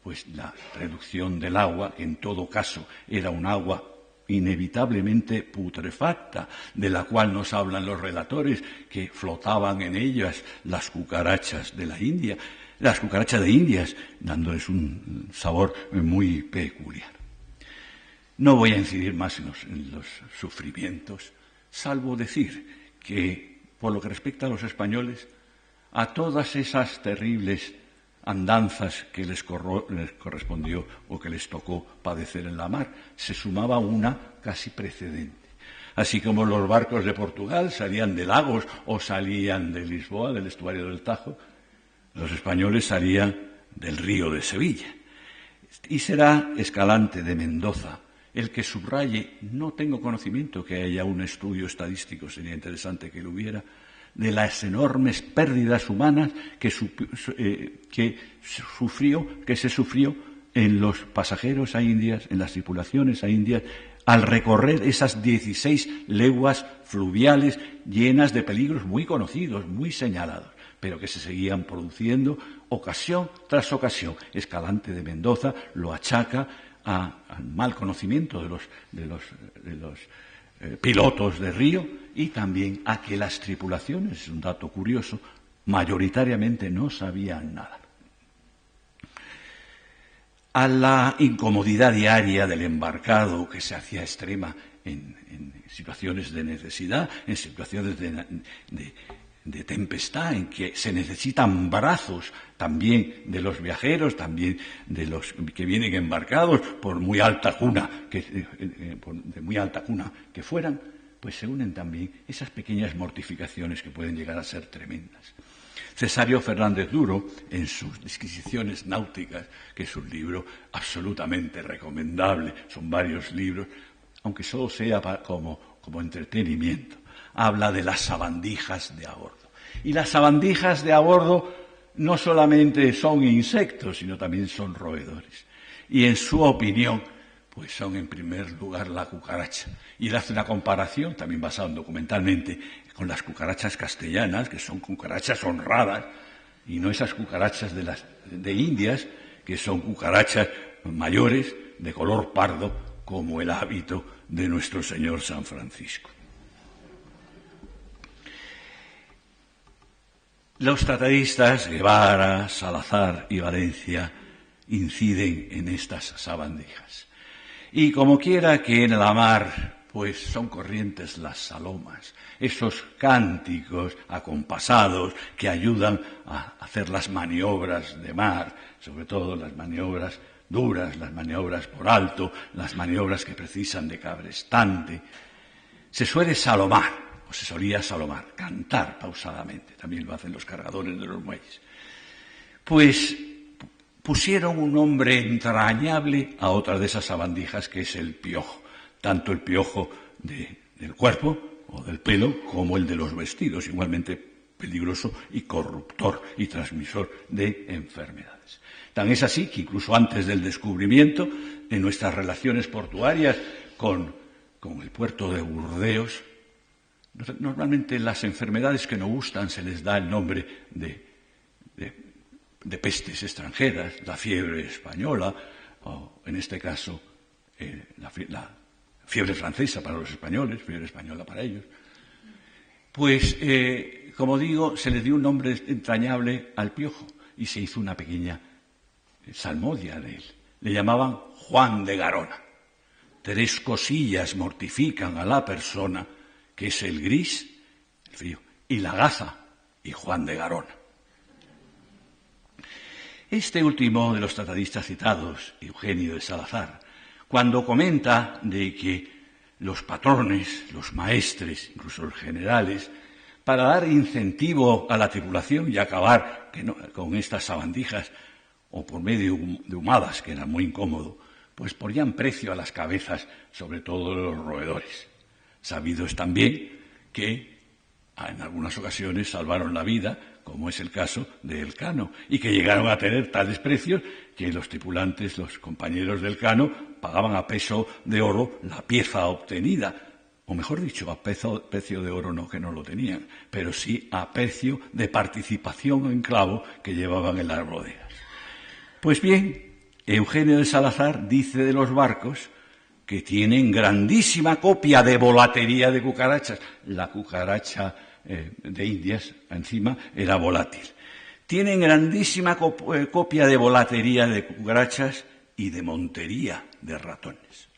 pues la reducción del agua, que en todo caso era un agua inevitablemente putrefacta, de la cual nos hablan los relatores, que flotaban en ellas las cucarachas de la India, las cucarachas de Indias, dándoles un sabor muy peculiar. No voy a incidir más en los sufrimientos, salvo decir que, por lo que respecta a los españoles, a todas esas terribles andanzas que les correspondió o que les tocó padecer en la mar, se sumaba una casi precedente. Así como los barcos de Portugal salían de Lagos o salían de Lisboa, del estuario del Tajo, los españoles salían del río de Sevilla. Y será Escalante de Mendoza el que subraye, no tengo conocimiento que haya un estudio estadístico, sería interesante que lo hubiera, de las enormes pérdidas humanas que se sufrió en los pasajeros a Indias, en las tripulaciones a Indias, al recorrer esas 16 leguas fluviales llenas de peligros muy conocidos, muy señalados, pero que se seguían produciendo ocasión tras ocasión. Escalante de Mendoza lo achaca al mal conocimiento de los pilotos de río y también a que las tripulaciones, es un dato curioso, mayoritariamente no sabían nadar. A la incomodidad diaria del embarcado, que se hacía extrema en situaciones de necesidad, en situaciones de tempestad, en que se necesitan brazos también de los viajeros, también de los que vienen embarcados, por muy alta cuna que fueran, pues se unen también esas pequeñas mortificaciones que pueden llegar a ser tremendas. Cesario Fernández Duro, en sus Disquisiciones náuticas, que es un libro absolutamente recomendable, son varios libros, aunque solo sea como entretenimiento, habla de las sabandijas de a bordo. Y las sabandijas de a bordo no solamente son insectos, sino también son roedores. Y en su opinión, pues son en primer lugar la cucaracha. Y él hace una comparación, también basada documentalmente, con las cucarachas castellanas, que son cucarachas honradas, y no esas cucarachas de Indias, que son cucarachas mayores, de color pardo, como el hábito de nuestro Señor San Francisco. Los tratadistas, Guevara, Salazar y Valencia, inciden en estas sabandijas. Y como quiera que en la mar, pues son corrientes las salomas, esos cánticos acompasados que ayudan a hacer las maniobras de mar, sobre todo las maniobras duras, las maniobras por alto, las maniobras que precisan de cabrestante. Se suele salomar, o se solía salomar, cantar pausadamente, también lo hacen los cargadores de los muelles. Pues pusieron un nombre entrañable a otra de esas sabandijas, que es el piojo, tanto el piojo del cuerpo o del pelo como el de los vestidos, igualmente peligroso y corruptor y transmisor de enfermedades. Tan es así que incluso antes del descubrimiento, en nuestras relaciones portuarias con el puerto de Burdeos, normalmente las enfermedades que nos gustan se les da el nombre de pestes extranjeras, la fiebre española, o en este caso la fiebre francesa para los españoles, fiebre española para ellos. Pues, como digo, se le dio un nombre entrañable al piojo y se hizo una pequeña salmodia de él. Le llamaban Juan de Garona. 3 cosillas mortifican a la persona, que es el gris, el frío, y la gaza, y Juan de Garona. Este último de los tratadistas citados, Eugenio de Salazar, cuando comenta de que los patrones, los maestres, incluso los generales, para dar incentivo a la tripulación y acabar con estas sabandijas, o por medio de humadas, que era muy incómodo, pues ponían precio a las cabezas, sobre todo de los roedores. Sabido es también que en algunas ocasiones salvaron la vida, como es el caso de Elcano, y que llegaron a tener tales precios que los tripulantes, los compañeros del Elcano, pagaban a peso de oro la pieza obtenida, o mejor dicho, a precio de oro no, que no lo tenían, pero sí a precio de participación en clavo que llevaban en las bodegas. Pues bien, Eugenio de Salazar dice de los barcos que tienen grandísima copia de volatería de cucarachas. La cucaracha de Indias, encima, era volátil. Tienen grandísima copia de volatería de cucarachas y de montería de ratones.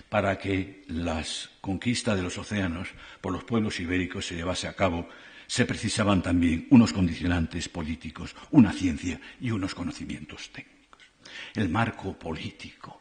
Para que las conquistas de los océanos por los pueblos ibéricos se llevase a cabo, se precisaban también unos condicionantes políticos, una ciencia y unos conocimientos técnicos. El marco político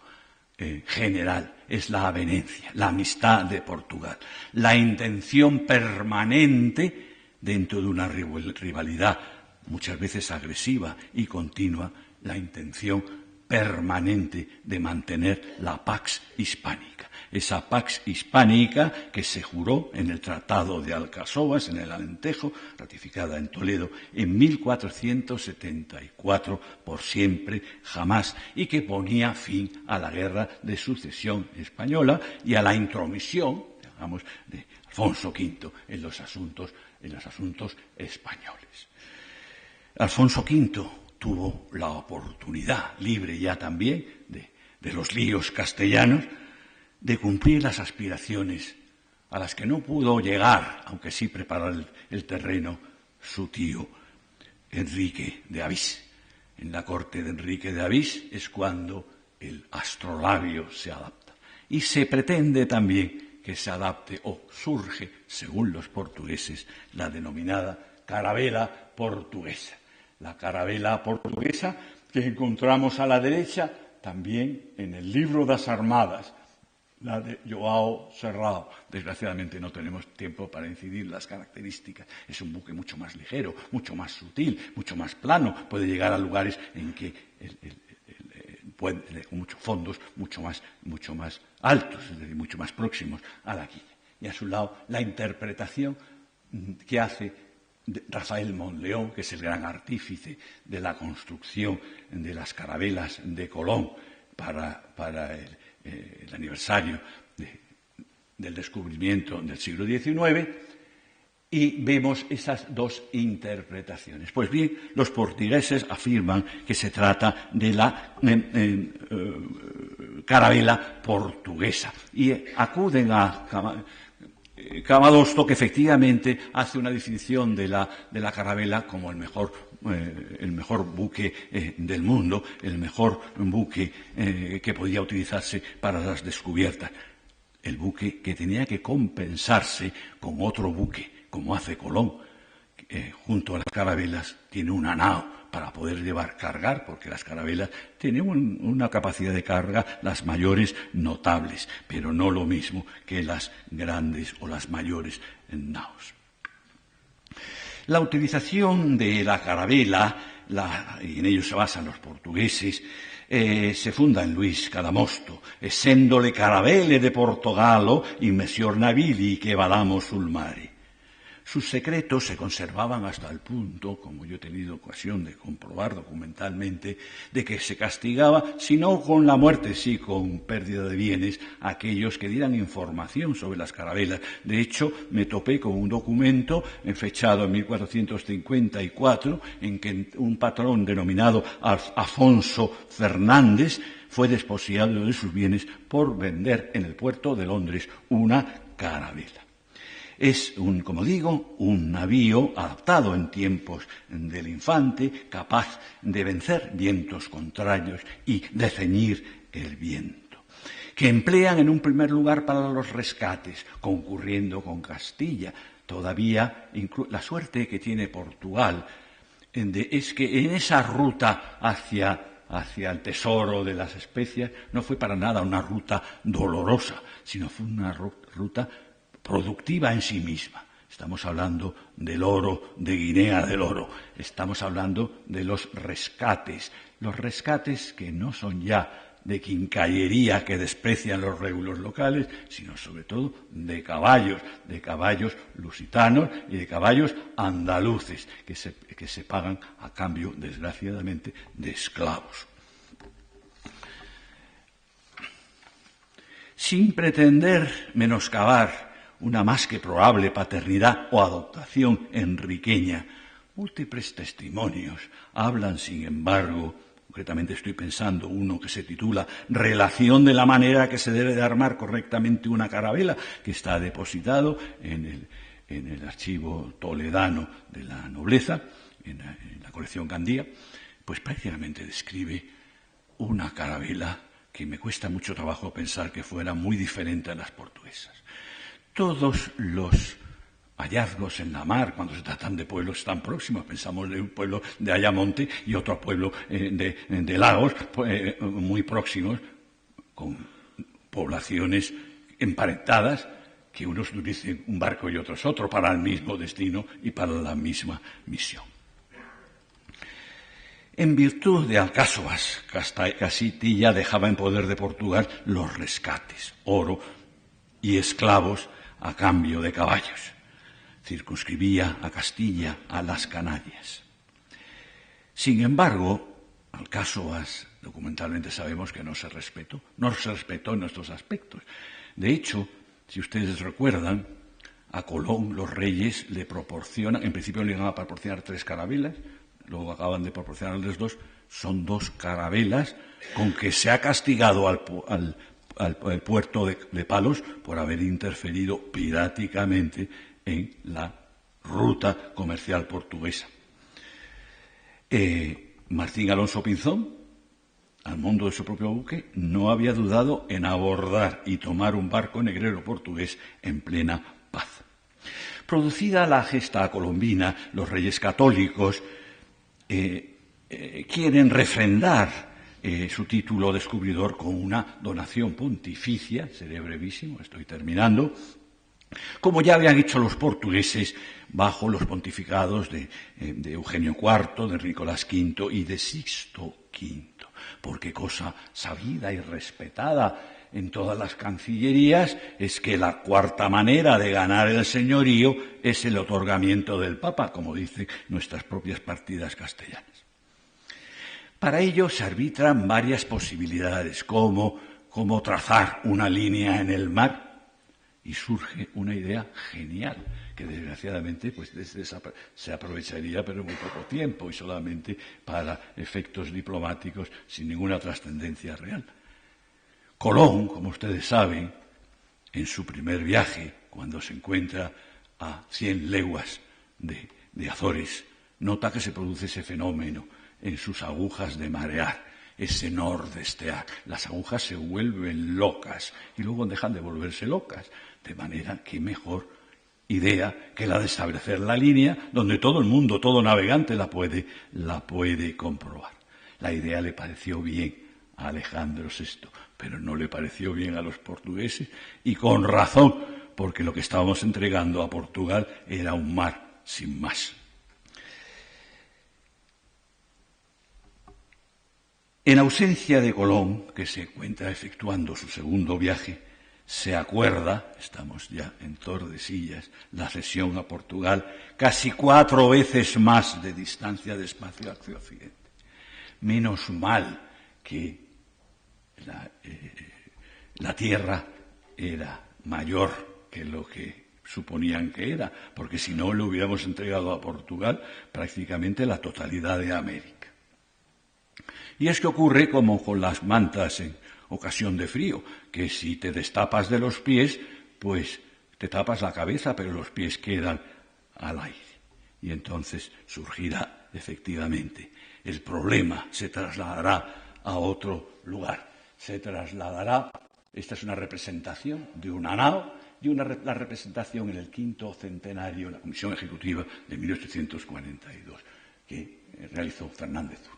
general es la avenencia, la amistad de Portugal, la intención permanente dentro de una rivalidad muchas veces agresiva y continua, la intención permanente de mantener la Pax Hispánica. Esa Pax Hispánica que se juró en el Tratado de Alcasovas, en el Alentejo, ratificada en Toledo en 1474, por siempre, jamás, y que ponía fin a la guerra de sucesión española y a la intromisión, digamos, de Alfonso V en los asuntos españoles. Alfonso V tuvo la oportunidad, libre ya también de los líos castellanos, de cumplir las aspiraciones a las que no pudo llegar, aunque sí preparar el terreno, su tío Enrique de Avís. En la corte de Enrique de Avís es cuando el astrolabio se adapta. Y se pretende también que se adapte o surge, según los portugueses, la denominada carabela portuguesa. La carabela portuguesa que encontramos a la derecha también en el libro das Armadas, la de João Serrao. Desgraciadamente no tenemos tiempo para incidir en las características. Es un buque mucho más ligero, mucho más sutil, mucho más plano. Puede llegar a lugares en que puede tener muchos fondos mucho más altos, es decir, mucho más próximos a la quilla. Y a su lado la interpretación que hace Rafael Monleón, que es el gran artífice de la construcción de las carabelas de Colón para el aniversario del descubrimiento del siglo XIX, y vemos esas dos interpretaciones. Pues bien, los portugueses afirman que se trata de la carabela portuguesa y acuden a Camadosto, que efectivamente hace una definición de la carabela como el mejor buque del mundo, el mejor buque que podía utilizarse para las descubiertas. El buque que tenía que compensarse con otro buque, como hace Colón, junto a las carabelas tiene una nao para poder cargar, porque las carabelas tienen una capacidad de carga, las mayores notables, pero no lo mismo que las grandes o las mayores naos. La utilización de la carabela, y en ello se basan los portugueses, se funda en Luis Cadamosto, essendo le caravelle de Portogalo in messior navili che vadamo sul mare. Sus secretos se conservaban hasta el punto, como yo he tenido ocasión de comprobar documentalmente, de que se castigaba, si no con la muerte, sí con pérdida de bienes, a aquellos que dieran información sobre las carabelas. De hecho, me topé con un documento fechado en 1454, en que un patrón denominado Afonso Fernández fue desposillado de sus bienes por vender en el puerto de Londres una carabela. Es, como digo, un navío adaptado en tiempos del infante, capaz de vencer vientos contrarios y de ceñir el viento, que emplean en un primer lugar para los rescates, concurriendo con Castilla. Todavía, la suerte que tiene Portugal es que en esa ruta hacia el tesoro de las especias no fue para nada una ruta dolorosa, sino fue una ruta productiva en sí misma. Estamos hablando del oro de Guinea del Oro, estamos hablando de los rescates que no son ya de quincallería que desprecian los régulos locales, sino sobre todo de caballos lusitanos y de caballos andaluces que se pagan a cambio, desgraciadamente, de esclavos. Sin pretender menoscabar una más que probable paternidad o adoptación enriqueña, múltiples testimonios hablan, sin embargo, concretamente estoy pensando uno que se titula Relación de la manera que se debe de armar correctamente una carabela, que está depositado en el archivo toledano de la nobleza, en la colección Gandía, pues prácticamente describe una carabela que me cuesta mucho trabajo pensar que fuera muy diferente a las portuguesas. Todos los hallazgos en la mar, cuando se tratan de pueblos tan próximos, pensamos en un pueblo de Ayamonte y otro pueblo de Lagos, muy próximos, con poblaciones emparentadas, que unos dicen un barco y otros otro, para el mismo destino y para la misma misión. En virtud de Alcáçovas, Castilla dejaba en poder de Portugal los rescates, oro y esclavos a cambio de caballos. Circunscribía a Castilla a las Canarias. Sin embargo, Alcáçovas, documentalmente sabemos que no se respetó en nuestros aspectos. De hecho, si ustedes recuerdan, a Colón los reyes le proporcionan, en principio le iban a proporcionar 3 carabelas, luego acaban de proporcionarles 2, son 2 carabelas con que se ha castigado al puerto de Palos por haber interferido piráticamente en la ruta comercial portuguesa. Martín Alonso Pinzón, al mando de su propio buque, no había dudado en abordar y tomar un barco negrero portugués en plena paz. Producida la gesta colombina, los reyes católicos quieren refrendar su título descubridor con una donación pontificia, seré brevísimo, estoy terminando, como ya habían hecho los portugueses bajo los pontificados de Eugenio IV, de Nicolás V y de Sixto V, porque cosa sabida y respetada en todas las cancillerías es que la cuarta manera de ganar el señorío es el otorgamiento del Papa, como dicen nuestras propias partidas castellanas. Para ello se arbitran varias posibilidades, como trazar una línea en el mar, y surge una idea genial, que desgraciadamente se aprovecharía pero muy poco tiempo y solamente para efectos diplomáticos sin ninguna trascendencia real. Colón, como ustedes saben, en su primer viaje, cuando se encuentra a 100 leguas de Azores, nota que se produce ese fenómeno en sus agujas de marear, ese nordestear. Las agujas se vuelven locas y luego dejan de volverse locas, de manera que mejor idea que la de establecer la línea donde todo el mundo, todo navegante la puede comprobar. La idea le pareció bien a Alejandro VI, pero no le pareció bien a los portugueses, y con razón, porque lo que estábamos entregando a Portugal era un mar sin más. En ausencia de Colón, que se encuentra efectuando su segundo viaje, Se acuerda, estamos ya en Tordesillas, la cesión a Portugal, casi 4 veces más de distancia de espacio hacia Occidente. Menos mal que la tierra era mayor que lo que suponían que era, porque si no le hubiéramos entregado a Portugal prácticamente la totalidad de América. Y es que ocurre como con las mantas en ocasión de frío, que si te destapas de los pies, pues te tapas la cabeza, pero los pies quedan al aire. Y entonces surgirá efectivamente el problema, se trasladará a otro lugar, se trasladará. Esta es una representación de una nao, y la representación en el 5º centenario, la Comisión Ejecutiva de 1842, que realizó Fernández I.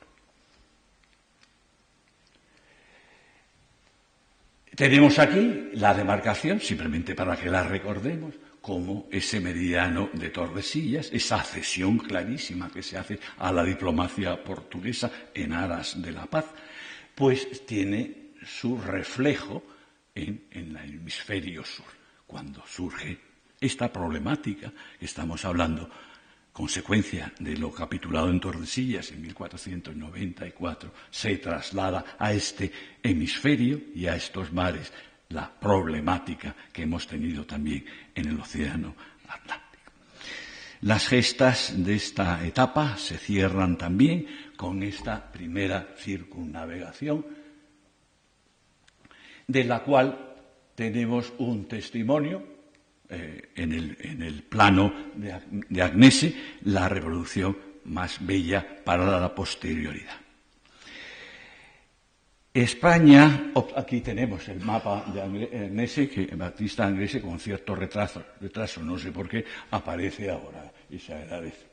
Tenemos aquí la demarcación, simplemente para que la recordemos, como ese meridiano de Tordesillas, esa cesión clarísima que se hace a la diplomacia portuguesa en aras de la paz, pues tiene su reflejo en el hemisferio sur, cuando surge esta problemática que estamos hablando, consecuencia de lo capitulado en Tordesillas en 1494, se traslada a este hemisferio y a estos mares la problemática que hemos tenido también en el Océano Atlántico. Las gestas de esta etapa se cierran también con esta primera circunnavegación, de la cual tenemos un testimonio en el plano de Agnese, la reproducción más bella para la posterioridad. España, aquí tenemos el mapa de Agnese, que Battista Agnese con cierto retraso, no sé por qué, aparece ahora y se agradece.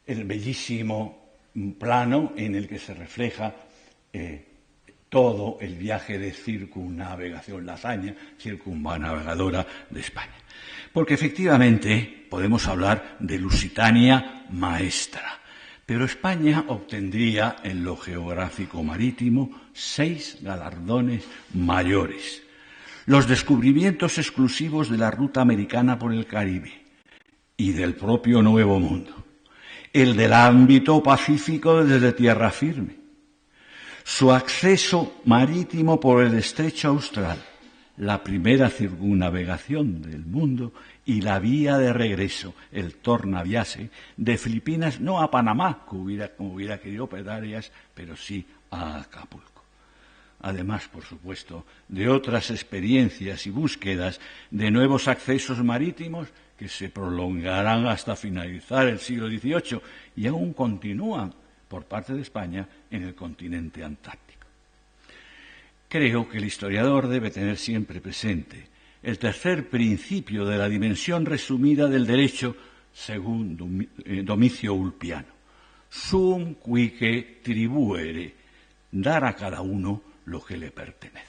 El bellísimo plano en el que se refleja todo el viaje de circunnavegación, la hazaña circunnavegadora de España. Porque efectivamente podemos hablar de Lusitania maestra, pero España obtendría en lo geográfico marítimo 6 galardones mayores. Los descubrimientos exclusivos de la ruta americana por el Caribe y del propio Nuevo Mundo. El del ámbito pacífico desde tierra firme. Su acceso marítimo por el estrecho austral, la primera circunnavegación del mundo y la vía de regreso, el tornaviaje, de Filipinas no a Panamá, como hubiera querido Pedarias, pero sí a Acapulco. Además, por supuesto, de otras experiencias y búsquedas de nuevos accesos marítimos que se prolongarán hasta finalizar el siglo XVIII y aún continúan por parte de España en el continente antártico. Creo que el historiador debe tener siempre presente el tercer principio de la dimensión resumida del derecho según Domicio Ulpiano. Sum quique tribuere, dar a cada uno lo que le pertenece.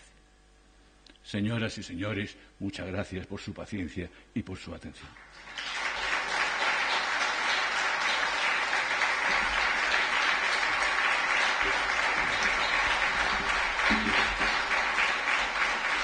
Señoras y señores, muchas gracias por su paciencia y por su atención.